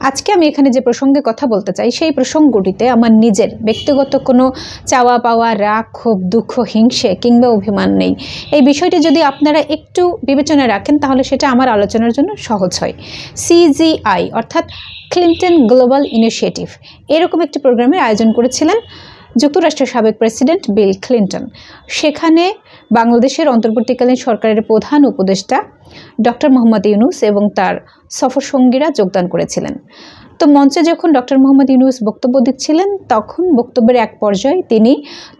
আজকে আমি এখানে যে প্রসঙ্গে কথা বলতে চাই সেই প্রসঙ্গটিতে আমার নিজের ব্যক্তিগত কোনো চাওয়া পাওয়া, রাগ, ক্ষোভ, দুঃখ, হিংসে কিংবা অভিমান নেই। এই বিষয়টি যদি আপনারা একটু বিবেচনায় রাখেন তাহলে সেটা আমার আলোচনার জন্য সহজ হয়। CGI অর্থাৎ ক্লিন্টন গ্লোবাল ইনিশিয়েটিভ এরকম একটি প্রোগ্রামের আয়োজন করেছিলেন যুক্তরাষ্ট্রের সাবেক প্রেসিডেন্ট বিল ক্লিন্টন। সেখানে বাংলাদেশের অন্তর্বর্তীকালীন সরকারের প্রধান উপদেষ্টা ডক্টর মোহাম্মদ ইউনূস এবং তার সফরসঙ্গীরা যোগদান করেছিলেন। তো মঞ্চে যখন ডক্টর মোহাম্মদ ইউনূস বক্তব্য দিচ্ছিলেন তখন বক্তব্যের এক পর্যায়ে তিনি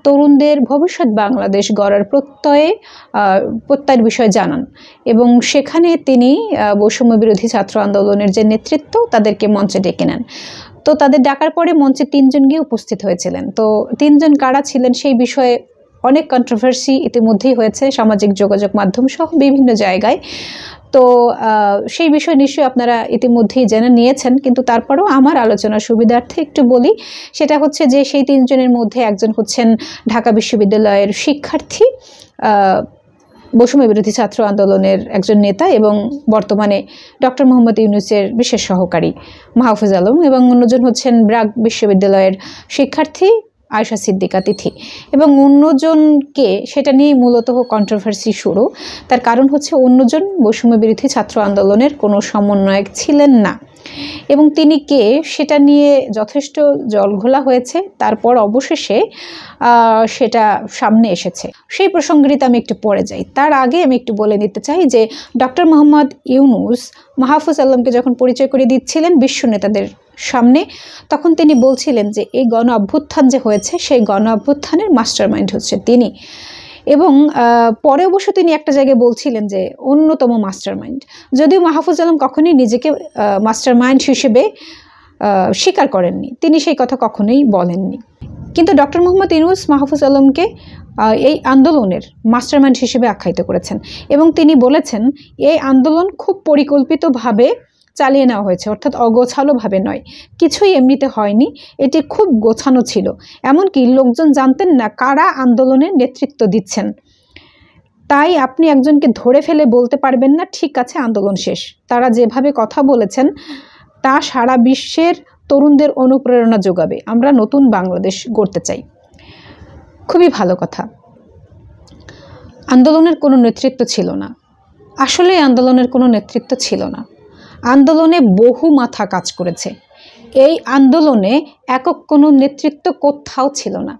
তরুণদের ভবিষ্যৎ বাংলাদেশ গড়ার প্রত্যয়ের বিষয়ে জানান এবং সেখানে তিনি বৈষম্য বিরোধী ছাত্র আন্দোলনের যে নেতৃত্ব তাদেরকে মঞ্চে ডেকে নেন। তো তাদের ডাকার পরে মঞ্চে 3 জন গিয়ে উপস্থিত হয়েছিলেন। তো 3 জন কারা ছিলেন সেই বিষয়ে অনেক কন্ট্রোভার্সি ইতিমধ্যেই হয়েছে সামাজিক যোগাযোগ মাধ্যম সহ বিভিন্ন জায়গায়। তো সেই বিষয় নিশ্চয়ই আপনারা ইতিমধ্যেই জেনে নিয়েছেন, কিন্তু তারপরেও আমার আলোচনার সুবিধার্থে একটু বলি। সেটা হচ্ছে যে সেই 3 জনের মধ্যে একজন হচ্ছেন ঢাকা বিশ্ববিদ্যালয়ের শিক্ষার্থী, বৈষম্য বিরোধী ছাত্র আন্দোলনের একজন নেতা এবং বর্তমানে ডক্টর মোহাম্মদ ইউনূসের বিশেষ সহকারী মাহফুজ আলম, এবং অন্যজন হচ্ছেন ব্র্যাক বিশ্ববিদ্যালয়ের শিক্ষার্থী আয়েশা সিদ্দিকা তিথি। এবং অন্যজনকে সেটা নিয়ে মূলত কন্ট্রোভার্সি শুরু। তার কারণ হচ্ছে অন্যজন বৈষম্য বিরোধী ছাত্র আন্দোলনের কোনো সমন্বয়ক ছিলেন না এবং তিনি কে সেটা নিয়ে যথেষ্ট জলঘোলা হয়েছে। তারপর অবশেষে সেটা সামনে এসেছে। সেই প্রসঙ্গটিতে আমি একটু পরে যাই। তার আগে আমি একটু বলে নিতে চাই যে ডক্টর মোহাম্মদ ইউনূস মাহফুজ আলমকে যখন পরিচয় করে দিচ্ছিলেন বিশ্ব নেতাদের সামনে, তখন তিনি বলছিলেন যে এই গণ অভ্যুত্থান যে হয়েছে সেই গণ অভ্যুত্থানের মাস্টারমাইন্ড হচ্ছে তিনি। এবং পরে অবশ্য তিনি একটা জায়গায় বলছিলেন যে অন্যতম মাস্টারমাইন্ড, যদিও মাহফুজ আলম কখনোই নিজেকে মাস্টারমাইন্ড হিসেবে স্বীকার করেননি, তিনি সেই কথা কখনোই বলেননি। কিন্তু ডক্টর মোহাম্মদ ইউনূস মাহফুজ আলমকে এই আন্দোলনের মাস্টারমাইন্ড হিসেবে আখ্যায়িত করেছেন এবং তিনি বলেছেন এই আন্দোলন খুব পরিকল্পিতভাবে চালিয়ে নেওয়া হয়েছে, অর্থাৎ অগোছালোভাবে নয়, কিছুই এমনিতে হয়নি, এটি খুব গোছানো ছিল। এমনকি লোকজন জানতেন না কারা আন্দোলনের নেতৃত্ব দিচ্ছেন, তাই আপনি একজনকে ধরে ফেলে বলতে পারবেন না ঠিক আছে আন্দোলন শেষ। তারা যেভাবে কথা বলেছেন তা সারা বিশ্বের তরুণদের অনুপ্রেরণা যোগাবে। আমরা নতুন বাংলাদেশ গড়তে চাই। খুবই ভালো কথা। আন্দোলনের কোনো নেতৃত্ব ছিল না, আসলে আন্দোলনের কোনো নেতৃত্ব ছিল না। আন্দোলনে বহু মাথা কাজ করেছে। এই আন্দোলনে একক কোনো নেতৃত্ব কোথাও ছিল না।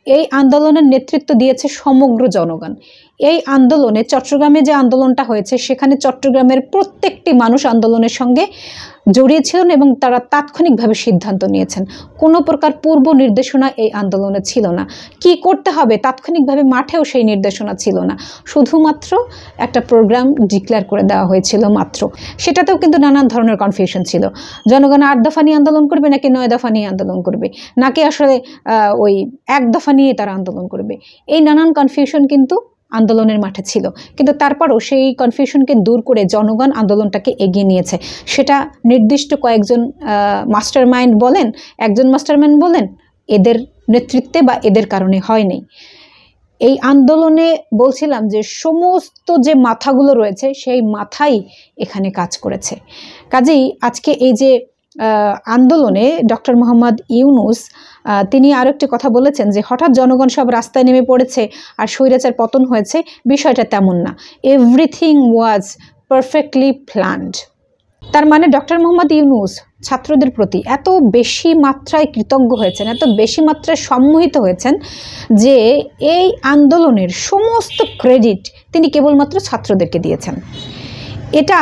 এই আন্দোলনের নেতৃত্ব দিয়েছে সমগ্র জনগণ। এই আন্দোলনে চট্টগ্রামে যে আন্দোলনটা হয়েছে সেখানে চট্টগ্রামের প্রত্যেকটি মানুষ আন্দোলনের সঙ্গে জড়িয়েছিলেন এবং তারা তাৎক্ষণিকভাবে সিদ্ধান্ত নিয়েছেন। কোনো প্রকার পূর্ব নির্দেশনা এই আন্দোলনে ছিল না। কি করতে হবে তাৎক্ষণিকভাবে মাঠেও সেই নির্দেশনা ছিল না, শুধুমাত্র একটা প্রোগ্রাম ডিক্লেয়ার করে দেওয়া হয়েছিল মাত্র। সেটাতেও কিন্তু নানান ধরনের কনফিউশন ছিল। জনগণ 8 দফা নিয়ে আন্দোলন করবে নাকি 9 দফা নিয়ে আন্দোলন করবে, নাকি আসলে ওই 1 দফা নিয়ে তারা আন্দোলন করবে, এই নানান কনফিউশন কিন্তু আন্দোলনের মাঠে ছিল। কিন্তু তারপরও সেই কনফিউশনকে দূর করে জনগণ আন্দোলনটাকে এগিয়ে নিয়েছে। সেটা নির্দিষ্ট কয়েকজন মাস্টারমাইন্ড বলেন, একজন মাস্টারমাইন্ড বলেন, এদের নেতৃত্বে বা এদের কারণে হয়নি। এই আন্দোলনে বলছিলাম যে সমস্ত যে মাথাগুলো রয়েছে সেই মাথাই এখানে কাজ করেছে। কাজেই আজকে এই যে আন্দোলনে ডক্টর মোহাম্মদ ইউনূস তিনি আরও একটি কথা বলেছেন যে হঠাৎ জনগণ সব রাস্তায় নেমে পড়েছে আর স্বৈরাচার পতন হয়েছে, বিষয়টা তেমন না। Everything was perfectly planned. তার মানে ডক্টর মোহাম্মদ ইউনূস ছাত্রদের প্রতি এত বেশি মাত্রায় কৃতজ্ঞ হয়েছেন, এত বেশি মাত্রায় সম্মোহিত হয়েছেন যে এই আন্দোলনের সমস্ত ক্রেডিট তিনি কেবলমাত্র ছাত্রদেরকে দিয়েছেন। এটা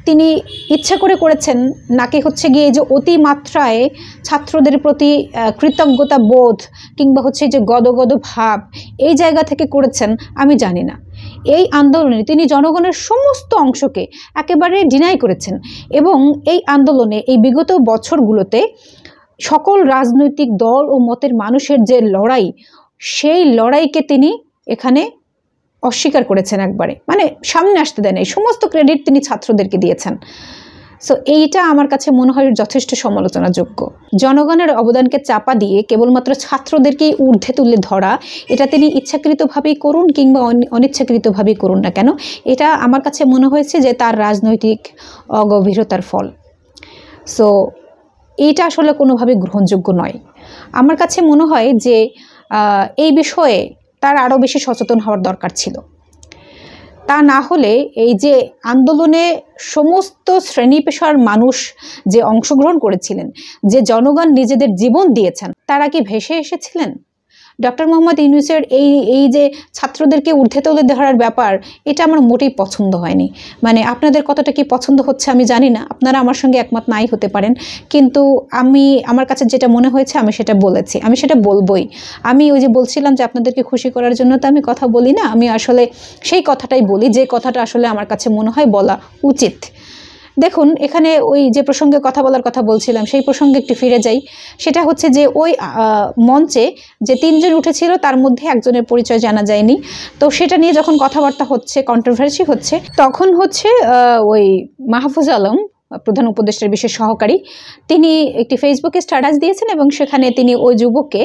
তিনি ইচ্ছা করে করেছেন নাকি হচ্ছে গিয়ে যে অতিমাত্রায় ছাত্রদের প্রতি কৃতজ্ঞতা বোধ কিংবা হচ্ছে যে গদগদ ভাব এই জায়গা থেকে করেছেন আমি জানি না। এই আন্দোলনে তিনি জনগণের সমস্ত অংশকে একেবারে ডিনাই করেছেন এবং এই আন্দোলনে এই বিগত বছরগুলোতে সকল রাজনৈতিক দল ও মতের মানুষের যে লড়াই, সেই লড়াইকে তিনি এখানে অস্বীকার করেছেন, একবারে মানে সামনে আসতে দেন। এই সমস্ত ক্রেডিট তিনি ছাত্রদেরকে দিয়েছেন। সো এইটা আমার কাছে মনে হয় যথেষ্ট সমালোচনাযোগ্য। জনগণের অবদানকে চাপা দিয়ে কেবলমাত্র ছাত্রদেরকেই ঊর্ধ্বে তুলে ধরা, এটা তিনি ইচ্ছাকৃতভাবেই করুন কিংবা অনিচ্ছাকৃতভাবেই করুন না কেন, এটা আমার কাছে মনে হয়েছে যে তার রাজনৈতিক অগভীরতার ফল। সো এইটা আসলে কোনোভাবে গ্রহণযোগ্য নয়। আমার কাছে মনে হয় যে এই বিষয়ে তার আরও বেশি সচেতন হওয়ার দরকার ছিল। তা না হলে এই যে আন্দোলনে সমস্ত শ্রেণী পেশার মানুষ যে অংশগ্রহণ করেছিলেন, যে জনগণ নিজেদের জীবন দিয়েছেন, তারা কি ভেসে এসেছিলেন? ডক্টর মোহাম্মদ ইউনূসের এই যে ছাত্রদেরকে ঊর্ধ্বে তুলে ধরার ব্যাপার, এটা আমার মোটেই পছন্দ হয়নি। মানে আপনাদের কতটা কি পছন্দ হচ্ছে আমি জানি না, আপনারা আমার সঙ্গে একমত নাই হতে পারেন, কিন্তু আমার কাছে যেটা মনে হয়েছে আমি সেটা বলেছি, আমি সেটা বলবোই। আমি ওই যে বলছিলাম যে আপনাদেরকে খুশি করার জন্য তো আমি কথা বলি না, আমি আসলে সেই কথাটাই বলি যে কথাটা আসলে আমার কাছে মনে হয় বলা উচিত। দেখুন, এখানে ওই যে প্রসঙ্গে কথা বলার কথা বলছিলাম, সেই প্রসঙ্গে একটু ফিরে যাই। সেটা হচ্ছে যে ওই মঞ্চে যে 3 জন উঠেছিল তার মধ্যে একজনের পরিচয় জানা যায়নি। তো সেটা নিয়ে যখন কথাবার্তা হচ্ছে, কন্ট্রোভার্সি হচ্ছে, তখন হচ্ছে ওই মাহফুজ আলম, প্রধান উপদেষ্টার বিশেষ সহকারী, তিনি একটি ফেসবুকে স্ট্যাটাস দিয়েছেন এবং সেখানে তিনি ওই যুবককে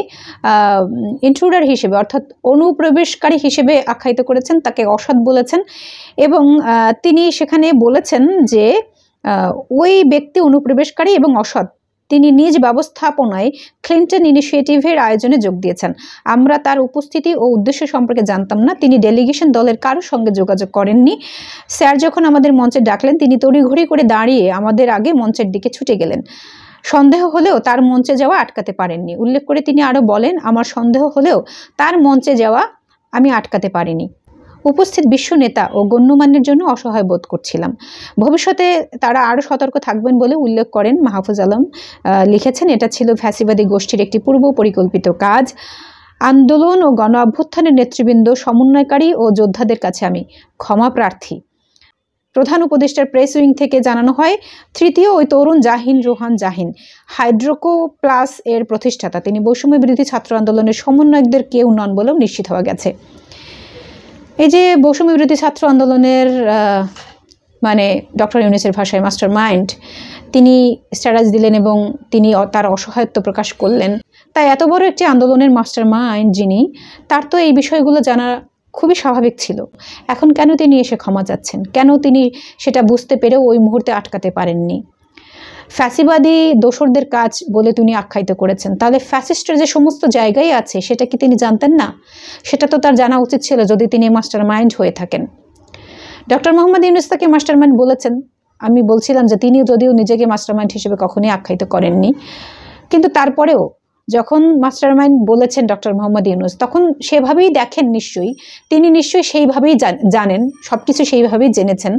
ইন্ট্রুডার হিসেবে, অর্থাৎ অনুপ্রবেশকারী হিসেবে আখ্যায়িত করেছেন, তাকে অসৎ বলেছেন এবং তিনি সেখানে বলেছেন যে ওই ব্যক্তি অনুপ্রবেশকারী এবং অসৎ। তিনি নিজ ব্যবস্থাপনায় ক্লিন্টন ইনিশিয়েটিভের আয়োজনে যোগ দিয়েছেন। আমরা তার উপস্থিতি ও উদ্দেশ্য সম্পর্কে জানতাম না। তিনি ডেলিগেশন দলের কারোর সঙ্গে যোগাযোগ করেননি। স্যার যখন আমাদের মঞ্চে ডাকলেন, তিনি তড়িঘড়ি করে দাঁড়িয়ে আমাদের আগে মঞ্চের দিকে ছুটে গেলেন। সন্দেহ হলেও তার মঞ্চে যাওয়া আটকাতে পারেননি। উল্লেখ করে তিনি আরও বলেন, আমার সন্দেহ হলেও তার মঞ্চে যাওয়া আমি আটকাতে পারিনি। উপস্থিত বিশ্ব নেতা ও গণ্যমান্যের জন্য অসহায় বোধ করছিলাম। ভবিষ্যতে তারা আরও সতর্ক থাকবেন বলে উল্লেখ করেন মাহফুজ আলম। লিখেছেন, এটা ছিল ফ্যাসিবাদী গোষ্ঠীর একটি পূর্ব পরিকল্পিত কাজ। আন্দোলন ও গণ অভ্যুত্থানের নেতৃবৃন্দ, সমন্বয়কারী ও যোদ্ধাদের কাছে আমি ক্ষমা প্রার্থী। প্রধান উপদেষ্টার প্রেস উইং থেকে জানানো হয়, তৃতীয় ওই তরুণ রোহান জাহিন হাইড্রোকো প্লাস এর প্রতিষ্ঠাতা। তিনি বৈষম্য বিরোধী ছাত্র আন্দোলনের সমন্বয়কদের কেউ নন বলেও নিশ্চিত হওয়া গেছে। এই যে বৈষম্য বিরোধী ছাত্র আন্দোলনের মানে ডক্টর ইউনূসের ভাষায় মাস্টার মাইন্ড, তিনি স্ট্যাটাস দিলেন এবং তিনি তার অসহায়ত্ব প্রকাশ করলেন। তাই এত বড় একটি আন্দোলনের মাস্টার মাইন্ড যিনি, তার তো এই বিষয়গুলো জানা খুবই স্বাভাবিক ছিল। এখন কেন তিনি এসে ক্ষমা চাচ্ছেন? কেন তিনি সেটা বুঝতে পেরেও ওই মুহূর্তে আটকাতে পারেননি? ফ্যাসিবাদী দোসরদের কাজ বলে তিনি আখ্যায়িত করেছেন। তাহলে ফ্যাসিস্টের যে সমস্ত জায়গায় আছে সেটা কি তিনি জানতেন না? সেটা তো তার জানা উচিত ছিল যদি তিনি মাস্টার মাইন্ড হয়ে থাকেন। ডক্টর মোহাম্মদ ইউনূস তাকে মাস্টার মাইন্ড বলেছেন। আমি বলছিলাম যে তিনি যদিও নিজেকে মাস্টার মাইন্ড হিসেবে কখনোই আখ্যায়িত করেননি, কিন্তু তারপরেও যখন মাস্টার মাইন্ড বলেছেন ডক্টর মোহাম্মদ ইউনূস, তখন সেভাবেই দেখেন নিশ্চয়ই, তিনি নিশ্চয়ই সেইভাবেই জানেন, সব কিছু সেইভাবেই জেনেছেন।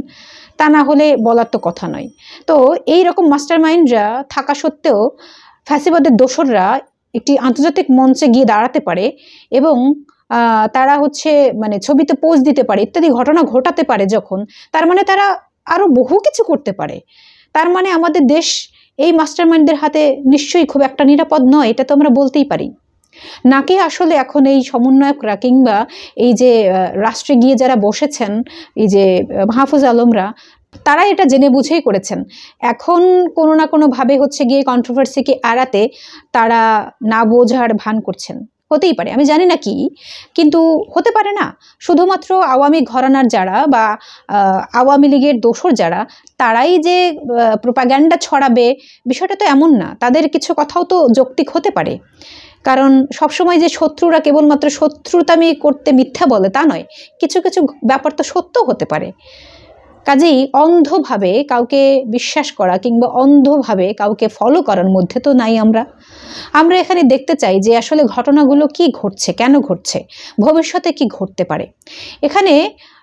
তা না হলে বলার তো কথা নয়। তো এই রকম মাস্টার মাইন্ডরা থাকা সত্ত্বেও ফ্যাসিবাদের দোসররা একটি আন্তর্জাতিক মঞ্চে গিয়ে দাঁড়াতে পারে এবং তারা হচ্ছে মানে ছবিতে পোজ দিতে পারে, ইত্যাদি ঘটনা ঘটাতে পারে যখন, তার মানে তারা আরও বহু কিছু করতে পারে। তার মানে আমাদের দেশ এই মাস্টার মাইন্ডদের হাতে নিশ্চয়ই খুব একটা নিরাপদ নয়, এটা তো আমরা বলতেই পারি। নাকি আসলে এখন এই সমন্বয়করা কিংবা এই যে রাষ্ট্রে গিয়ে যারা বসেছেন, এই যে মাহফুজ আলমরা, তারা এটা জেনে বুঝেই করেছেন। এখন কোনো না কোনোভাবে হচ্ছে গিয়ে কন্ট্রোভার্সিকে এড়াতে তারা না বোঝার ভান করছেন। হতেই পারে, আমি জানি না কি, কিন্তু হতে পারে না শুধুমাত্র আওয়ামী ঘরানার যারা বা আওয়ামী লীগের দোসর যারা, তারাই যে প্রোপাগ্যান্ডা ছড়াবে বিষয়টা তো এমন না। তাদের কিছু কথাও তো যৌক্তিক হতে পারে, কারণ সবসময় যে শত্রুরা কেবলমাত্র শত্রুতামি করতে মিথ্যা বলে তা নয়, কিছু কিছু ব্যাপার তো সত্য হতে পারে। কাজেই অন্ধভাবে কাউকে বিশ্বাস করা কিংবা অন্ধভাবে কাউকে ফলো করার মধ্যে তো নাই আমরা এখানে দেখতে চাই যে আসলে ঘটনাগুলো কি ঘটছে, কেন ঘটছে, ভবিষ্যতে কি ঘটতে পারে। এখানে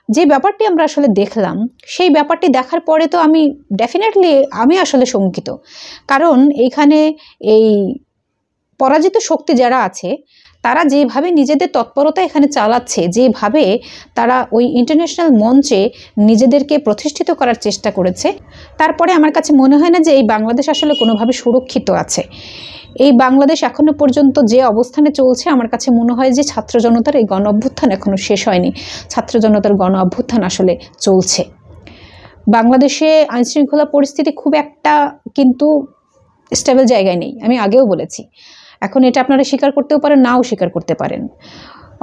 যে ব্যাপারটি আমরা আসলে দেখলাম, সেই ব্যাপারটি দেখার পরে তো আমি আসলে শঙ্কিত। কারণ এইখানে এই পরাজিত শক্তি যারা আছে, তারা যেভাবে নিজেদের তৎপরতা এখানে চালাচ্ছে, যেভাবে তারা ওই ইন্টারন্যাশনাল মঞ্চে নিজেদেরকে প্রতিষ্ঠিত করার চেষ্টা করেছে, তারপরে আমার কাছে মনে হয় না যে এই বাংলাদেশ আসলে কোনোভাবে সুরক্ষিত আছে। এই বাংলাদেশ এখনো পর্যন্ত যে অবস্থানে চলছে, আমার কাছে মনে হয় যে ছাত্র জনতার এই গণ অভ্যুত্থান এখনো শেষ হয়নি। ছাত্র জনতার গণ অভ্যুত্থান আসলে চলছে। বাংলাদেশে আইনশৃঙ্খলা পরিস্থিতি খুব একটা কিন্তু স্টেবল জায়গায় নেই, আমি আগেও বলেছি। এখন এটা আপনারা স্বীকার করতেও পারেন, নাও স্বীকার করতে পারেন।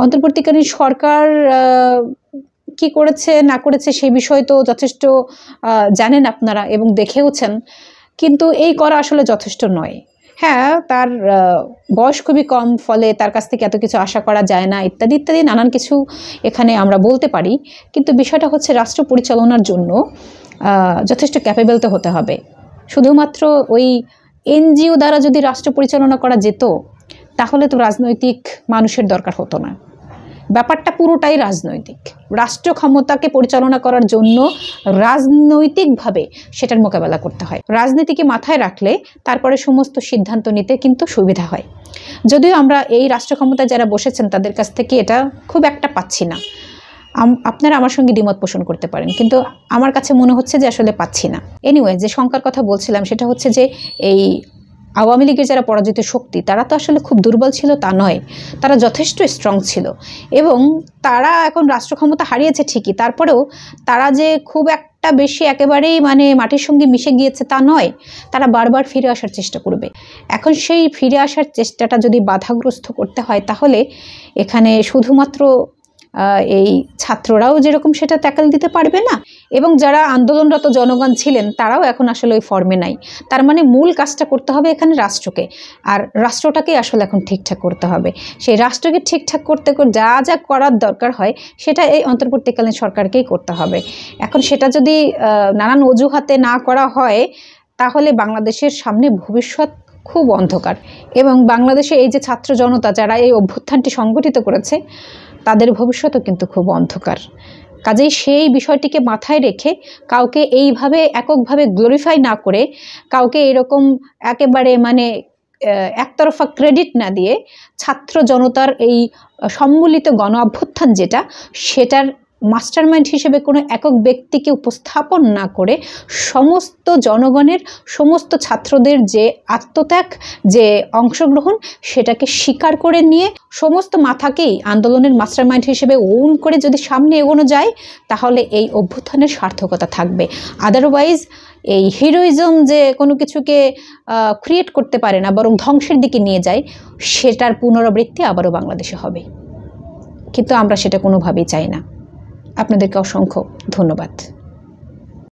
অন্তর্বর্তীকালীন সরকার কি করেছে না করেছে সেই বিষয় তো যথেষ্ট জানেন আপনারা এবং দেখেওছেন। কিন্তু এই করা আসলে যথেষ্ট নয়। হ্যাঁ, তার বয়স খুবই কম, ফলে তার কাছ থেকে এত কিছু আশা করা যায় না, ইত্যাদি ইত্যাদি নানান কিছু এখানে আমরা বলতে পারি। কিন্তু বিষয়টা হচ্ছে রাষ্ট্র পরিচালনার জন্য যথেষ্ট ক্যাপেবল তো হতে হবে। শুধুমাত্র ওই এনজিও দ্বারা যদি রাষ্ট্র পরিচালনা করা যেত তাহলে তো রাজনৈতিক মানুষের দরকার হতো না। ব্যাপারটা পুরোটাই রাজনৈতিক। রাষ্ট্র ক্ষমতাকে পরিচালনা করার জন্য রাজনৈতিকভাবে সেটার মোকাবেলা করতে হয়। রাজনীতিকে মাথায় রাখলে তারপরে সমস্ত সিদ্ধান্ত নিতে কিন্তু সুবিধা হয়। যদিও আমরা এই রাষ্ট্র ক্ষমতায় যারা বসেছেন তাদের কাছ থেকে এটা খুব একটা পাচ্ছি না। আপনারা আমার সঙ্গে দ্বিমত পোষণ করতে পারেন, কিন্তু আমার কাছে মনে হচ্ছে যে আসলে পাচ্ছি না। এনিওয়ে, যে শঙ্কার কথা বলছিলাম সেটা হচ্ছে যে এই আওয়ামী লীগের যারা পরাজিত শক্তি তারা তো আসলে খুব দুর্বল ছিল তা নয়, তারা যথেষ্ট স্ট্রং ছিল। এবং তারা এখন রাষ্ট্র ক্ষমতা হারিয়েছে ঠিকই, তারপরেও তারা যে খুব একটা বেশি একেবারেই মানে মাটির সঙ্গে মিশে গিয়েছে তা নয়, তারা বারবার ফিরে আসার চেষ্টা করবে। এখন সেই ফিরে আসার চেষ্টাটা যদি বাধাগ্রস্ত করতে হয় তাহলে এখানে শুধুমাত্র এই ছাত্ররাও যেরকম সেটা ট্যাকল দিতে পারবে না, এবং যারা আন্দোলনরত জনগণ ছিলেন তারাও এখন আসলে ওই ফর্মে নাই। তার মানে মূল কাজটা করতে হবে এখানে রাষ্ট্রকে, আর রাষ্ট্রটাকেই আসলে এখন ঠিকঠাক করতে হবে। সেই রাষ্ট্রকে ঠিকঠাক করতে যা যা করার দরকার হয় সেটা এই অন্তর্বর্তীকালীন সরকারকেই করতে হবে। এখন সেটা যদি নানান অজুহাতে না করা হয় তাহলে বাংলাদেশের সামনে ভবিষ্যৎ খুব অন্ধকার। এবং বাংলাদেশে এই যে ছাত্র জনতা যারা এই অভ্যুত্থানটি সংগঠিত করেছে তাদের ভবিষ্যৎও কিন্তু খুব অন্ধকার। কাজেই সেই বিষয়টিকে মাথায় রেখে কাউকে এইভাবে এককভাবে গ্লোরিফাই না করে, কাউকে এরকম একেবারে মানে একতরফা ক্রেডিট না দিয়ে, ছাত্র জনতার এই সম্মিলিত গণ অভ্যুত্থান যেটা, সেটার মাস্টারমাইন্ড হিসেবে কোনো একক ব্যক্তিকে উপস্থাপন না করে সমস্ত জনগণের, সমস্ত ছাত্রদের যে আত্মত্যাগ, যে অংশগ্রহণ, সেটাকে স্বীকার করে নিয়ে সমস্ত মাথাকেই আন্দোলনের মাস্টারমাইন্ড হিসেবে ওন করে যদি সামনে এগোনো যায় তাহলে এই অভ্যুত্থানের সার্থকতা থাকবে। আদারওয়াইজ এই হিরোইজম যে কোনো কিছুকে ক্রিয়েট করতে পারে না, বরং ধ্বংসের দিকে নিয়ে যায়, সেটার পুনরাবৃত্তি আবারও বাংলাদেশে হবে। কিন্তু আমরা সেটা কোনোভাবেই চাই না। আপনাদেরকে অসংখ্য ধন্যবাদ।